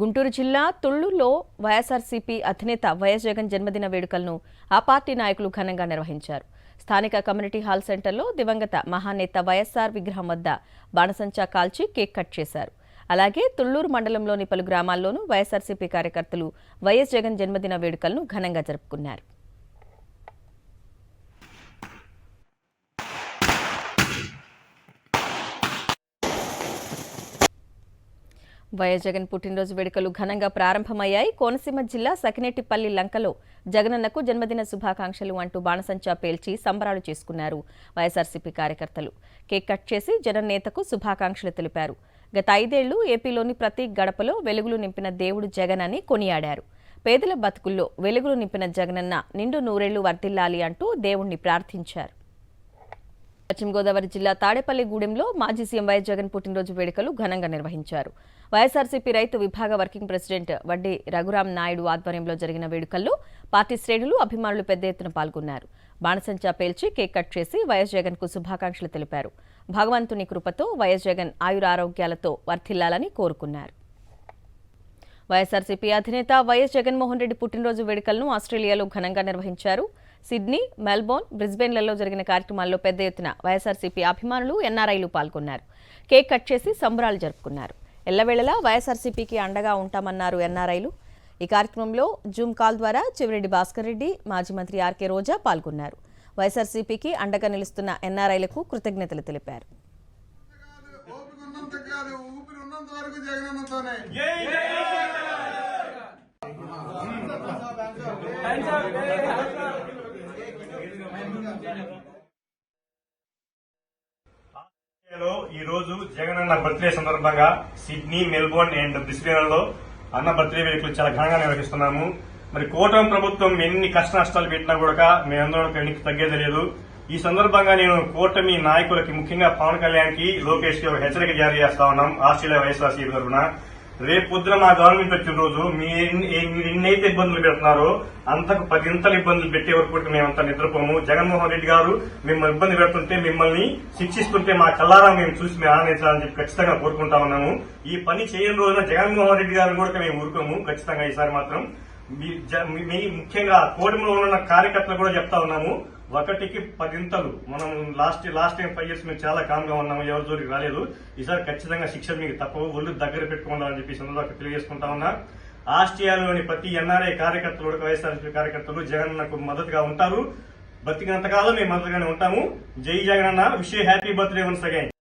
గుంటూరు జిల్లా తుళ్లూరులో వైఎస్ఆర్సీపీ అధినేత వైఎస్ జగన్ జన్మదిన వేడుకలను ఆ పార్టీ నాయకులు ఘనంగా నిర్వహించారు. స్థానిక కమ్యూనిటీ హాల్ సెంటర్లో దివంగత మహానేత వైఎస్ఆర్ విగ్రహం వద్ద బాణసంచా కాల్చి కేక్ కట్ చేశారు. అలాగే తుళ్లూరు మండలంలోని పలు గ్రామాల్లోనూ వైఎస్ఆర్సీపీ కార్యకర్తలు వైఎస్ జగన్ జన్మదిన వేడుకలను ఘనంగా జరుపుకున్నారు. వైఎస్ జగన్ పుట్టినరోజు వేడుకలు ఘనంగా ప్రారంభమయ్యాయి. కోనసీమ జిల్లా సకినేటిపల్లి లంకలో జగనన్నకు జన్మదిన శుభాకాంక్షలు అంటూ బాణసంచా పేల్చి సంబరాలు చేసుకున్నారు వైఎస్ఆర్సీపీ కార్యకర్తలు. కేక్ కట్ చేసి జగన్ నేతకు శుభాకాంక్షలు తెలిపారు. గత 5 ఏళ్లు ఏపీలోని ప్రతి గడపలో వెలుగులు నింపిన దేవుడు జగన్ అని కొనియాడారు. పేదల బతుకుల్లో వెలుగులు నింపిన జగనన్న నిండు నూరేళ్లు వర్ధిల్లాలి అంటూ దేవుణ్ణి ప్రార్థించారు. పశ్చిమ గోదావరి జిల్లా తాడేపల్లిగూడెంలో మాజీ సీఎం వైఎస్ జగన్ పుట్టినరోజు వేడుకలు ఘనంగా నిర్వహించారు. వైఎస్ఆర్సీపీ రైతు విభాగ వర్కింగ్ ప్రెసిడెంట్ వడ్డీ రఘురాం నాయుడు ఆధ్వర్యంలో జరిగిన వేడుకల్లో పార్టీ శ్రేణులు, అభిమానులు పెద్ద ఎత్తున పాల్గొన్నారు. బాణసంచా పేల్చి కేక్ కట్ చేసి వైఎస్ జగన్ కు శుభాకాంక్షలు తెలిపారు. భగవంతుని కృపతో వైఎస్ జగన్ ఆయురారోగ్యాలతో వర్ధిల్లాలని కోరుకున్నారు. వైఎస్ఆర్సీపీ అధినేత వైఎస్ జగన్మోహన్ రెడ్డి పుట్టినరోజు వేడుకలను ఆస్ట్రేలియాలో ఘనంగా నిర్వహించారు. సిడ్నీ, మెల్బోర్న్, బ్రిస్బెన్లలో జరిగిన కార్యక్రమాల్లో పెద్ద ఎత్తున వైఎస్ఆర్సీపీ అభిమానులు, ఎన్ఆర్ఐలు పాల్గొన్నారు. కేక్ కట్ చేసి సంబరాలు జరుపుకున్నారు. ఎల్లవేళలా వైఎస్ఆర్సీపీకి అండగా ఉంటామన్నారు ఎన్ఆర్ఐలు. ఈ కార్యక్రమంలో జూమ్ కాల్ ద్వారా చెవిరెడ్డి భాస్కర్ రెడ్డి, మాజీ మంత్రి ఆర్కే రోజా పాల్గొన్నారు. వైఎస్ఆర్సీపీకి అండగా నిలుస్తున్న ఎన్ఆర్ఐలకు కృతజ్ఞతలు తెలిపారు. ఈ రోజు జగన్ అన్న బర్త్డే సందర్భంగా సిడ్నీ, మెల్బోర్న్ అండ్ బ్రిస్బేన్ లో అన్న బర్త్డే వేడుకలు చాలా ఘనంగా నిర్వహిస్తున్నాము. మరి కూటమి ప్రభుత్వం ఎన్ని కష్ట నష్టాలు పెట్టినా కూడా మేమందరం ఎన్నిక తగ్గేది లేదు. ఈ సందర్భంగా నేను కూటమి నాయకులకి, ముఖ్యంగా పవన్ కళ్యాణ్ కి, లోకేష్ కి ఒక హెచ్చరిక జారీ చేస్తా ఉన్నాం. ఆస్ట్రేలియా వైఎస్ఆర్సీపీ తరఫున రేపు పొద్దున మా గవర్నమెంట్ వచ్చిన రోజు మీరు ఎన్నైతే ఇబ్బందులు పెడుతున్నారో అంతకు 10 ఇబ్బందులు పెట్టే వరకు మేమంతా నిద్రపోము. జగన్మోహన్ రెడ్డి గారు మిమ్మల్ని ఇబ్బంది పెడుతుంటే, మిమ్మల్ని శిక్షిస్తుంటే మా కల్లారా మేము చూసి మేము ఆనందించాలని చెప్పి ఖచ్చితంగా కోరుకుంటా ఉన్నాము. ఈ పని చేయని రోజున జగన్మోహన్ రెడ్డి గారిని కూడా మేము ఊరుకోము. ఖచ్చితంగా ఈసారి మాత్రం ముఖ్యంగా కూటమిలో ఉన్న కార్యకర్తలు కూడా చెప్తా ఉన్నాము, 1కి 10 మనం లాస్ట్ టైం 5 years మేము చాలా కామ్ గా ఉన్నాము, ఎవరి జోలికి రాలేదు. ఈసారి ఖచ్చితంగా శిక్ష మీకు తప్పవు, ఒళ్ళు దగ్గర పెట్టుకోవాలని చెప్పి సందర్భంగా తెలియజేసుకుంటా ఉన్నా. ఆస్ట్రేలియాలోని ప్రతి ఎన్ఆర్ఐ కార్యకర్తలు, వైఎస్ఆర్సీపీ కార్యకర్తలు జగన్ నాకు మద్దతుగా ఉంటారు. బతికినంతకాలం మేము మద్దతుగానే ఉంటాము. జై జగన్ అన్న, wish you happy birthday once again.